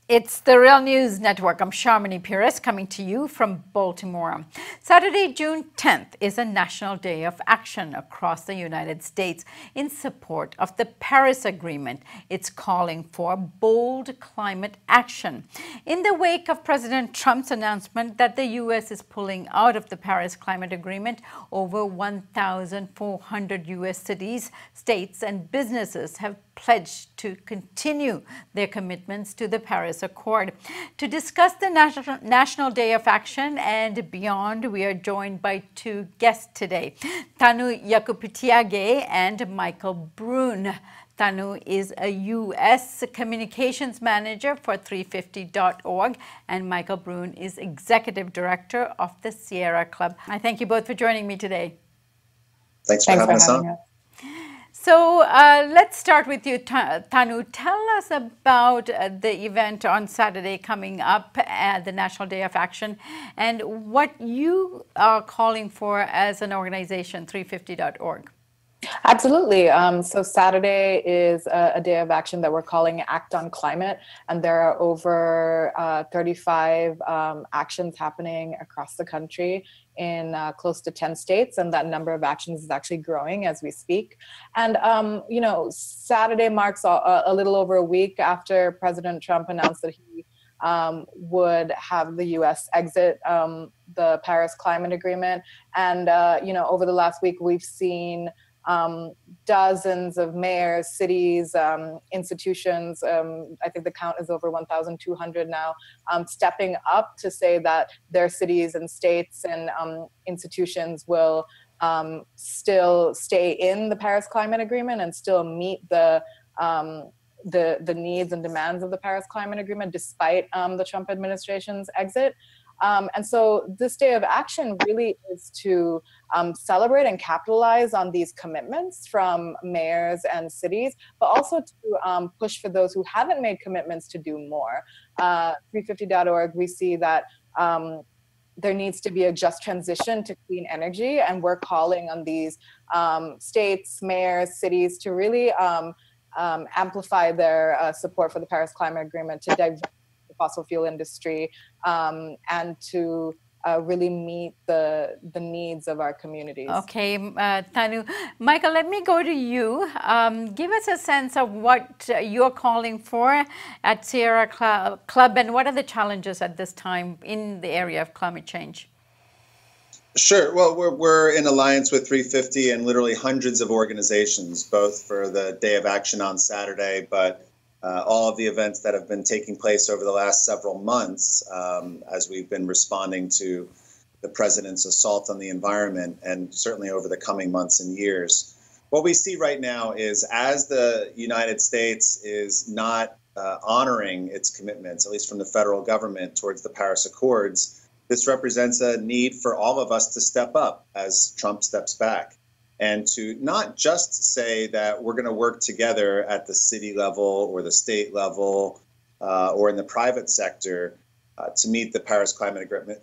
It's the Real News Network. I'm Sharmini Pires coming to you from Baltimore. Saturday, June 10th is a National Day of Action across the United States in support of the Paris Agreement. It's calling for bold climate action. In the wake of President Trump's announcement that the U.S. is pulling out of the Paris Climate Agreement, over 1,400 U.S. cities, states, and businesses have pledged to continue their commitments to the Paris Accord. To discuss the National Day of Action and beyond, we are joined by two guests today, Thanu Yakupitiyage and Michael Brune. Thanu is a U.S. Communications Manager for 350.org, and Michael Brune is Executive Director of the Sierra Club. I thank you both for joining me today. Thanks for having us on. So let's start with you, Thanu. Tell us about the event on Saturday coming up, the National Day of Action, and what you are calling for as an organization, 350.org. Absolutely. So Saturday is a day of action that we're calling Act on Climate, and there are over 35 actions happening across the country in close to 10 states, and that number of actions is actually growing as we speak. And, you know, Saturday marks a little over a week after President Trump announced that he would have the U.S. exit the Paris Climate Agreement. And, you know, over the last week, we've seen dozens of mayors, cities, institutions, I think the count is over 1,200 now, stepping up to say that their cities and states and institutions will still stay in the Paris Climate Agreement and still meet the needs and demands of the Paris Climate Agreement despite the Trump administration's exit. And so this day of action really is to celebrate and capitalize on these commitments from mayors and cities, but also to push for those who haven't made commitments to do more. 350.org, we see that there needs to be a just transition to clean energy, and we're calling on these states, mayors, cities to really amplify their support for the Paris Climate Agreement, to divert fossil fuel industry, and to really meet the needs of our communities. Okay, Thanu. Michael, let me go to you. Give us a sense of what you're calling for at Sierra Club, and what are the challenges at this time in the area of climate change? Sure. Well, we're in alliance with 350 and literally hundreds of organizations, both for the Day of Action on Saturday, but all of the events that have been taking place over the last several months as we've been responding to the president's assault on the environment, and certainly over the coming months and years. What we see right now is, as the United States is not honoring its commitments, at least from the federal government, towards the Paris Accords, this represents a need for all of us to step up as Trump steps back, and to not just say that we're going to work together at the city level or the state level or in the private sector to meet the Paris Climate Agreement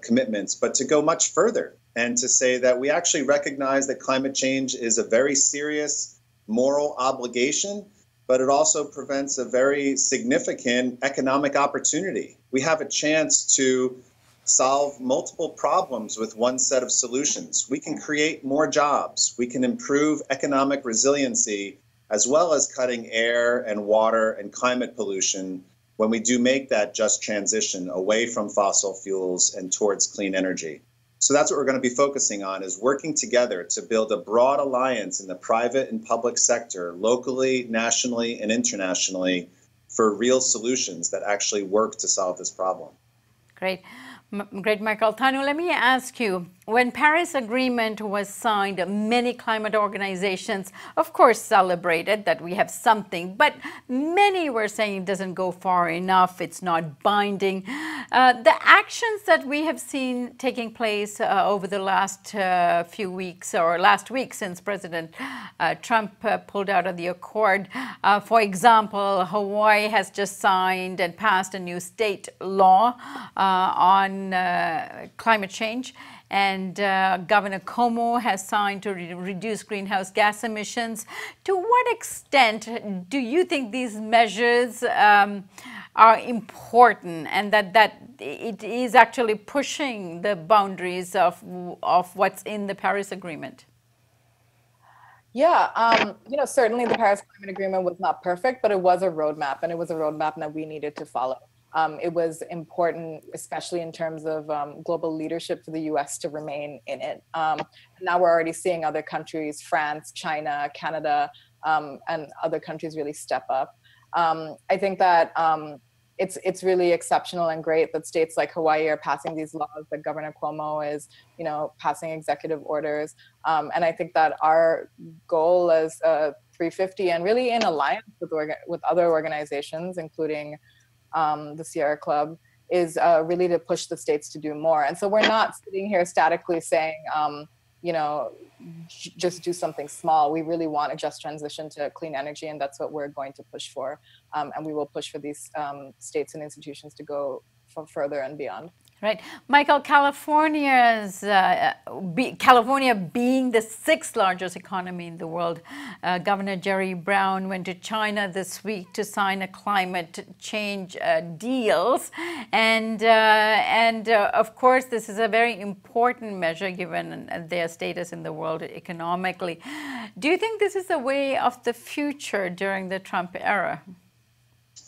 commitments, but to go much further and to say that we actually recognize that climate change is a very serious moral obligation, but it also presents a very significant economic opportunity. We have a chance to solve multiple problems with one set of solutions. We can create more jobs. We can improve economic resiliency, as well as cutting air and water and climate pollution when we do make that just transition away from fossil fuels and towards clean energy. So that's what we're going to be focusing on, is working together to build a broad alliance in the private and public sector, locally, nationally, and internationally, for real solutions that actually work to solve this problem. Great. Great, Michael. Thanu, let me ask you, when Paris Agreement was signed, many climate organizations, of course, celebrated that we have something, but many were saying it doesn't go far enough, it's not binding. The actions that we have seen taking place over the last few weeks, or last week since President Trump pulled out of the accord, for example, Hawaii has just signed and passed a new state law on climate change, and Governor Cuomo has signed to reduce greenhouse gas emissions. To what extent do you think these measures are important, and that it is actually pushing the boundaries of what's in the Paris Agreement? Yeah, certainly the Paris Climate Agreement was not perfect, but it was a roadmap, and it was a roadmap that we needed to follow. It was important, especially in terms of global leadership for the US to remain in it. And now we're already seeing other countries, France, China, Canada, and other countries really step up. I think that it's really exceptional and great that states like Hawaii are passing these laws, that Governor Cuomo is, passing executive orders. And I think that our goal as 350, and really in alliance with other organizations, including the Sierra Club, is really to push the states to do more. And so we're not sitting here statically saying, just do something small. We really want a just transition to clean energy, and that's what we're going to push for. And we will push for these states and institutions to go further and beyond. Right. Michael, California being the sixth largest economy in the world, Governor Jerry Brown went to China this week to sign a climate change deals. And of course, this is a very important measure given their status in the world economically. Do you think this is the way of the future during the Trump era?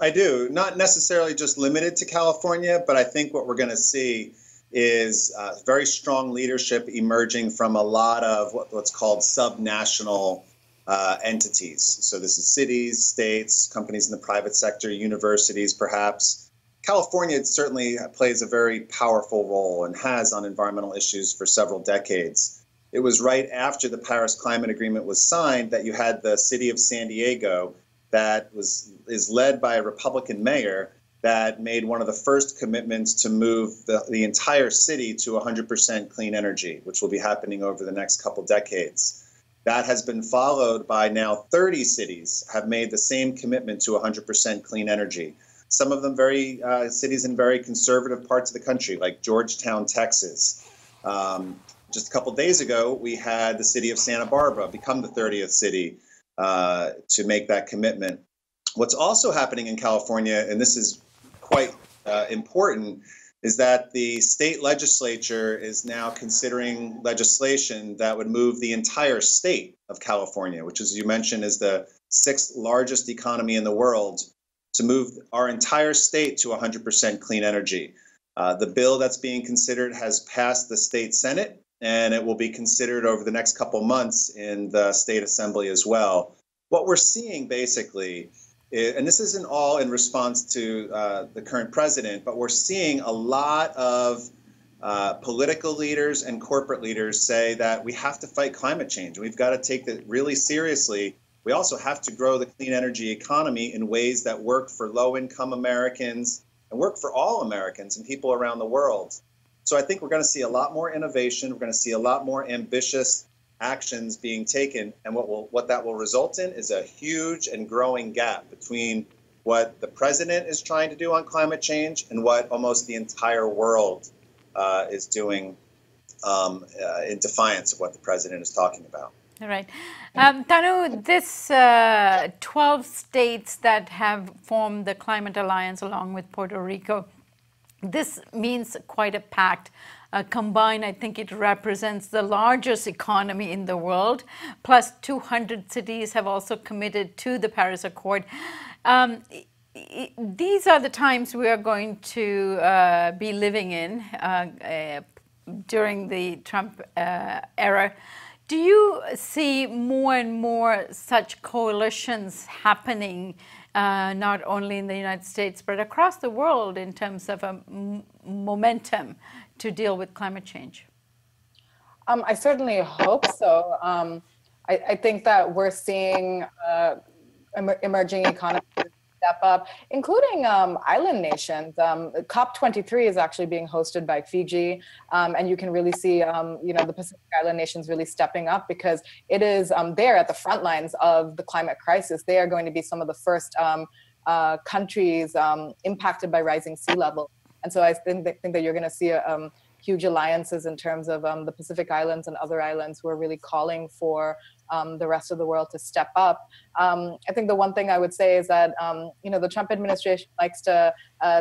I do. Not necessarily just limited to California, but I think what we're going to see is very strong leadership emerging from a lot of what's called subnational entities. So this is cities, states, companies in the private sector, universities, perhaps. California certainly plays a very powerful role and has on environmental issues for several decades. It was right after the Paris Climate Agreement was signed that you had the city of San Diego that is led by a Republican mayor that made one of the first commitments to move the entire city to 100% clean energy, which will be happening over the next couple decades. That has been followed by now 30 cities have made the same commitment to 100% clean energy. Some of them cities in very conservative parts of the country, like Georgetown, Texas. Just a couple days ago, we had the city of Santa Barbara become the 30th city to make that commitment. What's also happening in California, and this is quite important, is that the state legislature is now considering legislation that would move the entire state of California, which, as you mentioned, is the sixth largest economy in the world, to move our entire state to 100% clean energy. The bill that's being considered has passed the state Senate, and it will be considered over the next couple months in the state assembly as well. What we're seeing basically, and this isn't all in response to the current president, but we're seeing a lot of political leaders and corporate leaders say that we have to fight climate change. We've got to take that really seriously. We also have to grow the clean energy economy in ways that work for low-income Americans and work for all Americans and people around the world. So I think we're going to see a lot more innovation. We're going to see a lot more ambitious actions being taken, and what that will result in is a huge and growing gap between what the president is trying to do on climate change and what almost the entire world is doing in defiance of what the president is talking about. All right. Thanu, this 12 states that have formed the Climate Alliance along with Puerto Rico, this means quite a pact. Combined, I think it represents the largest economy in the world. Plus 200 cities have also committed to the Paris Accord. These are the times we are going to be living in during the Trump era. Do you see more and more such coalitions happening, not only in the United States, but across the world in terms of a momentum to deal with climate change? I certainly hope so. I think that we're seeing emerging economies step up, including island nations. COP23 is actually being hosted by Fiji, and you can really see, the Pacific Island nations really stepping up, because it is there at the front lines of the climate crisis. They are going to be some of the first countries impacted by rising sea level. And so I think that you're going to see huge alliances in terms of the Pacific Islands and other islands who are really calling for the rest of the world to step up. I think the one thing I would say is that, the Trump administration likes to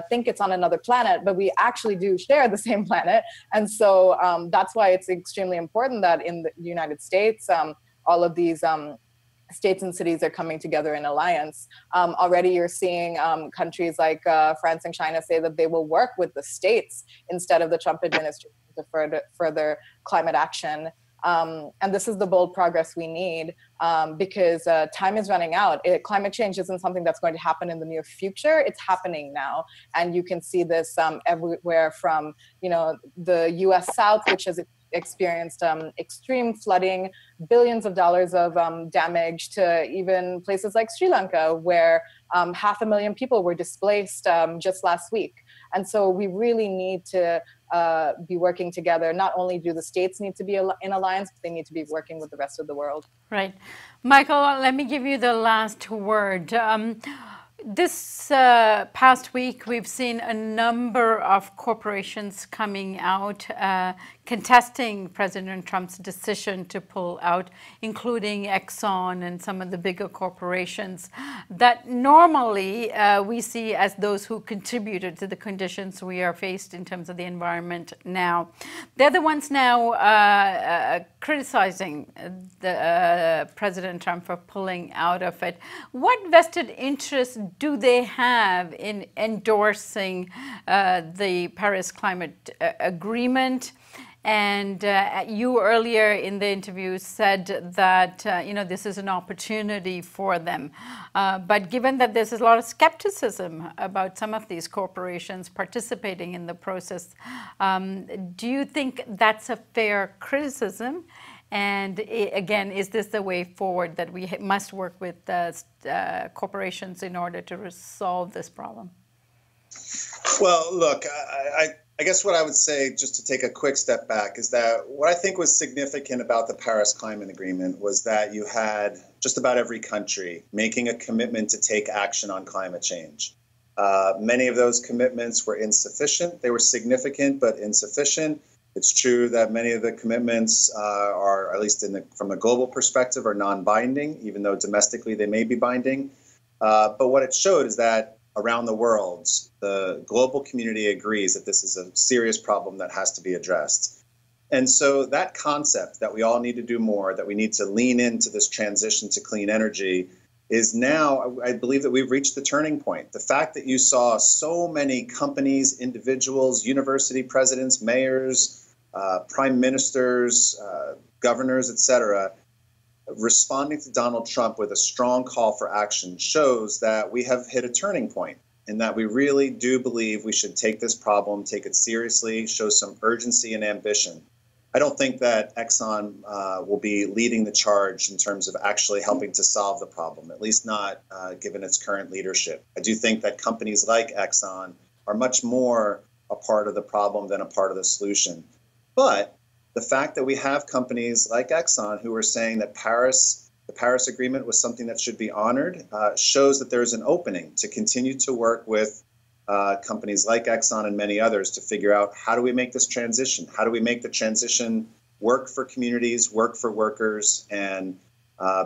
think it's on another planet, but we actually do share the same planet. And so that's why it's extremely important that in the United States, all of these states and cities are coming together in alliance. Already you're seeing countries like France and China say that they will work with the states instead of the Trump administration to further climate action. And this is the bold progress we need because time is running out. Climate change isn't something that's going to happen in the near future. It's happening now. And you can see this everywhere from, the US South, which has experienced extreme flooding, billions of dollars of damage, to even places like Sri Lanka, where 500,000 people were displaced just last week. And so we really need to be working together. Not only do the states need to be in alliance, but they need to be working with the rest of the world. Right. Michael, let me give you the last word. This past week, we've seen a number of corporations coming out contesting President Trump's decision to pull out, including Exxon and some of the bigger corporations that normally we see as those who contributed to the conditions we are faced in terms of the environment now. They're the ones now criticizing President Trump for pulling out of it. What vested interest do they have in endorsing the Paris Climate Agreement? And you earlier in the interview said that, this is an opportunity for them. But given that there's a lot of skepticism about some of these corporations participating in the process, do you think that's a fair criticism? And again, is this the way forward, that we must work with corporations in order to resolve this problem? Well, look, I guess what I would say, just to take a quick step back, is that what I think was significant about the Paris Climate Agreement was that you had just about every country making a commitment to take action on climate change. Many of those commitments were insufficient. They were significant, but insufficient. It's true that many of the commitments are, at least from a global perspective, are non-binding, even though domestically they may be binding. But what it showed is that around the world, the global community agrees that this is a serious problem that has to be addressed. And so that concept that we all need to do more, that we need to lean into this transition to clean energy, is now, I believe that we've reached the turning point. The fact that you saw so many companies, individuals, university presidents, mayors, prime ministers, governors, etc., responding to Donald Trump with a strong call for action shows that we have hit a turning point, and that we really do believe we should take this problem, take it seriously, show some urgency and ambition. I don't think that Exxon will be leading the charge in terms of actually helping to solve the problem, at least not given its current leadership. I do think that companies like Exxon are much more a part of the problem than a part of the solution. But the fact that we have companies like Exxon who are saying that the Paris Agreement was something that should be honored shows that there's an opening to continue to work with companies like Exxon and many others to figure out, how do we make this transition? How do we make the transition work for communities, work for workers, and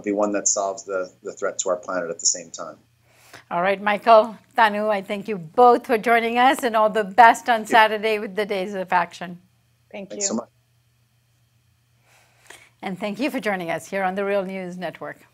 be one that solves the threat to our planet at the same time? All right, Michael, Thanu, I thank you both for joining us, and all the best on Saturday with the Days of Action. Thanks so much. And thank you for joining us here on the Real News Network.